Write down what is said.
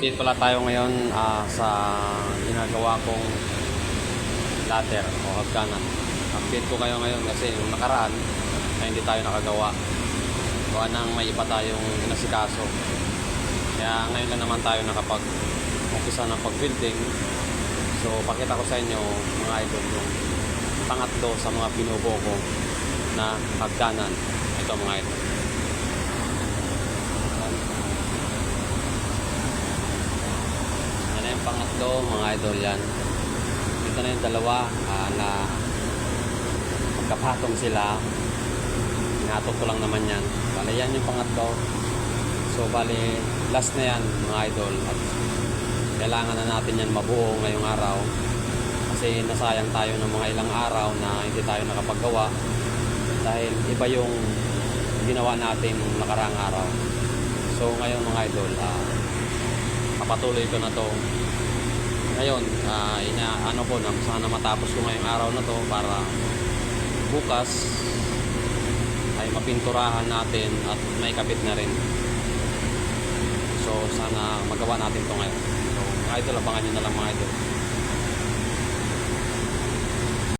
Update pala tayo ngayon sa ginagawa kong ladder o hagdanan. Update ko kayo ngayon kasi yung nakaraan na hindi tayo nakagawa. Gawa nang may iba tayong inasikaso. Kaya ngayon lang naman tayo nakapag-umpisa ng pag-building. So pakita ko sa inyo mga idol yung pangatlo sa mga binubuo ko na hagdanan. Ito mga idol. Yan yung pangatlo mga idol yan. Ito na yung dalawa na magkapatong sila. Inatok ko lang naman yan. Bali yan yung pangatlo. So bali last na yan mga idol. At kailangan na natin yan mabuo ngayong araw. Kasi nasayang tayo ng mga ilang araw na hindi tayo nakapaggawa. Dahil iba yung ginawa natin nakaraang araw. So ngayon mga idol, papatuloy ko na to. Ngayon, ano ko na sana matapos ko ngayong araw na to para bukas ay mapinturahan natin at may kapit na rin. So sana magawa natin to ngayon. So mga idol, abangan nyo na lang mga idol.